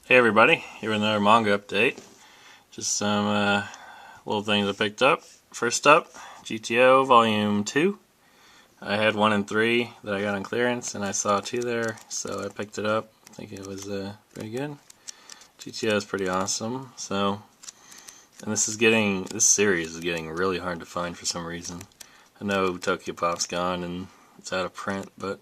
Hey everybody, here with another manga update. Just some little things I picked up. First up, GTO Volume 2. I had 1 and 3 that I got on clearance, and I saw 2 there, so I picked it up. I think it was pretty good. GTO is pretty awesome. And this series is getting really hard to find for some reason. I know Tokyo Pop's gone and it's out of print, but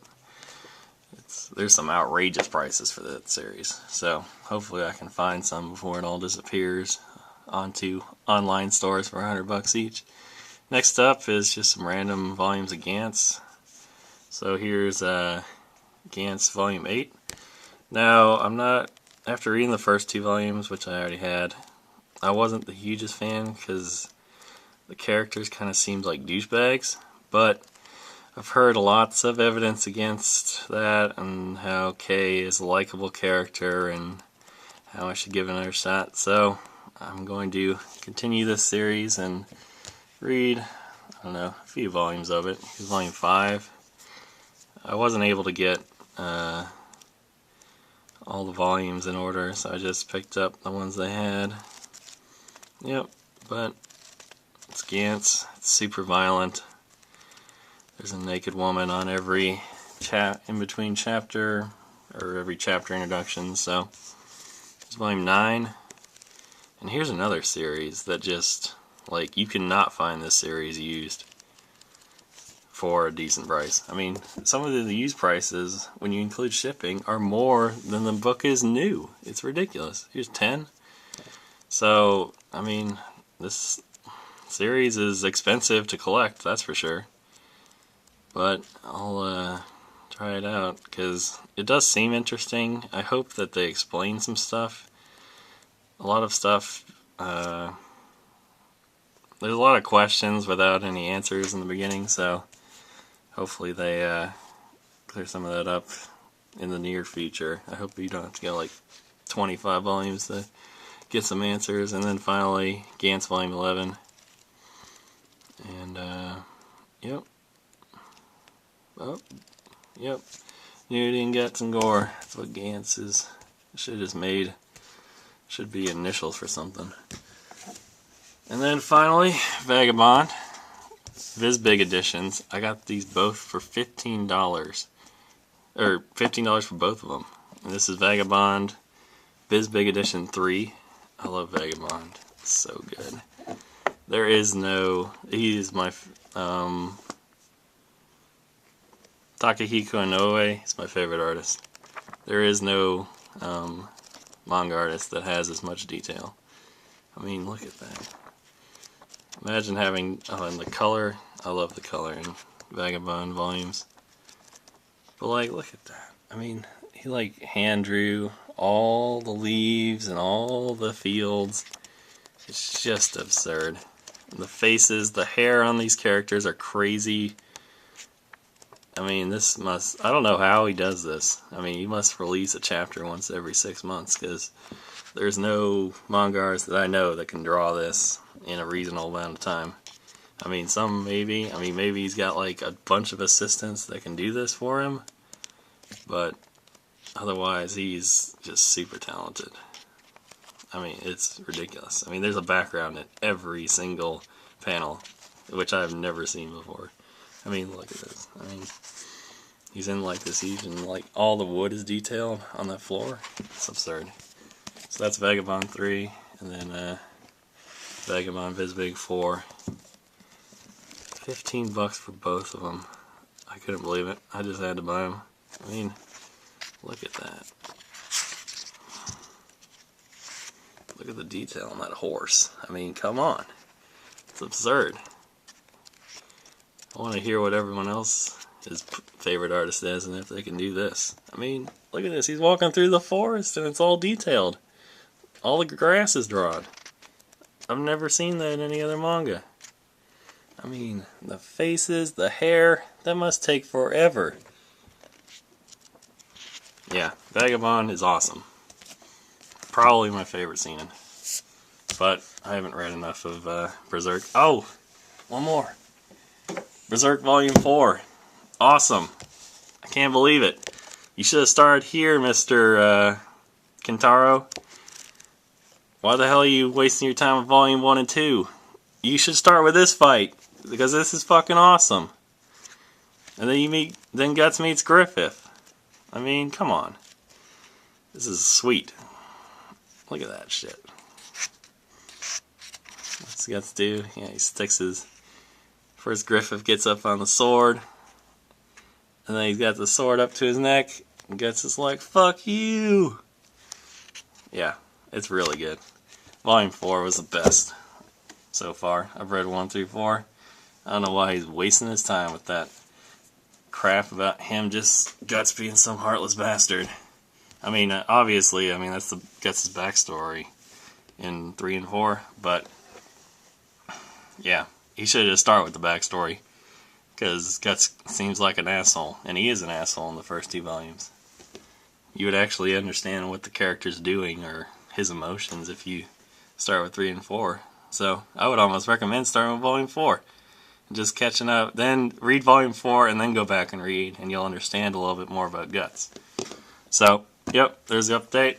there's some outrageous prices for that series, so hopefully I can find some before it all disappears onto online stores for $100 each. Next up is just some random volumes of Gantz. So here's Gantz Volume 8. Now, after reading the first 2 volumes, which I already had, I wasn't the hugest fan because the characters kind of seemed like douchebags, but I've heard lots of evidence against that and how Kay is a likable character and how I should give it another shot. So I'm going to continue this series and read, a few volumes of it. Here's Volume 5. I wasn't able to get all the volumes in order, so I just picked up the ones they had. Yep, but it's Gantz. It's super violent. There's a naked woman on every in between chapter, or every chapter introduction, so it's Volume 9. And here's another series that just, you cannot find this series used for a decent price. I mean, some of the used prices, when you include shipping, are more than the book is new. It's ridiculous. Here's 10. So, I mean, this series is expensive to collect, that's for sure. But I'll try it out because it does seem interesting. I hope that they explain some stuff. A lot of stuff, there's a lot of questions without any answers in the beginning, so hopefully they clear some of that up in the near future. I hope you don't have to get 25 volumes to get some answers. And then finally, Gantz Volume 11. And, yep. Oh, yep. Nudity and guts and gore. That's what Gantz is. Should just made. Should be initials for something. And then finally, Vagabond. Viz Big editions. I got these both for $15. Or $15 for both of them. And this is Vagabond Viz Big Edition 3. I love Vagabond. It's so good. There is no. He is my. Takehiko Inoue is my favorite artist. There is no manga artist that has as much detail. I mean, look at that. Imagine having, and the color. I love the color in Vagabond volumes. But look at that. I mean, he hand drew all the leaves and all the fields. It's just absurd. And the faces, the hair on these characters are crazy. I mean, I don't know how he does this. I mean, he must release a chapter once every 6 months, because there's no manga artist that I know that can draw this in a reasonable amount of time. I mean, some maybe. I mean, maybe he's got a bunch of assistants that can do this for him, but otherwise he's just super talented. I mean, it's ridiculous. I mean, there's a background in every single panel, which I've never seen before. I mean, look at this. I mean, he's in this, even all the wood is detailed on that floor. It's absurd. So that's Vagabond 3, and then Vagabond Viz Big 4. $15 for both of them. I couldn't believe it. I just had to buy them. I mean, look at that. Look at the detail on that horse. I mean, come on. It's absurd. I want to hear what everyone else, his favorite artist is, and if they can do this. I mean, look at this. He's walking through the forest, and it's all detailed. All the grass is drawn. I've never seen that in any other manga. I mean, the faces, the hair, that must take forever. Yeah, Vagabond is awesome. Probably my favorite seinen. But I haven't read enough of Berserk. Oh, one more. Berserk Volume 4. Awesome. I can't believe it. You should have started here, Mr. Kentaro, why the hell are you wasting your time with Volume 1 and 2? You should start with this fight, because this is fucking awesome. And then Guts meets Griffith. I mean, come on. This is sweet. Look at that shit. What's Guts do? Yeah, he sticks his... First Griffith gets up on the sword. And then he's got the sword up to his neck. And Guts is like, fuck you! Yeah, it's really good. Volume 4 was the best so far. I've read 1 through 4. I don't know why he's wasting his time with that crap about him just Guts being some heartless bastard. I mean, obviously, that's the Guts' backstory in 3 and 4, but yeah, he should just start with the backstory, because Guts seems like an asshole, and he is an asshole in the first 2 volumes. You would actually understand what the character's doing, or his emotions, if you start with 3 and 4. So, I would almost recommend starting with Volume 4. Just catching up, then read Volume 4 and then go back and read, and you'll understand a little bit more about Guts. So, yep, there's the update,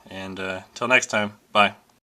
and till next time, bye.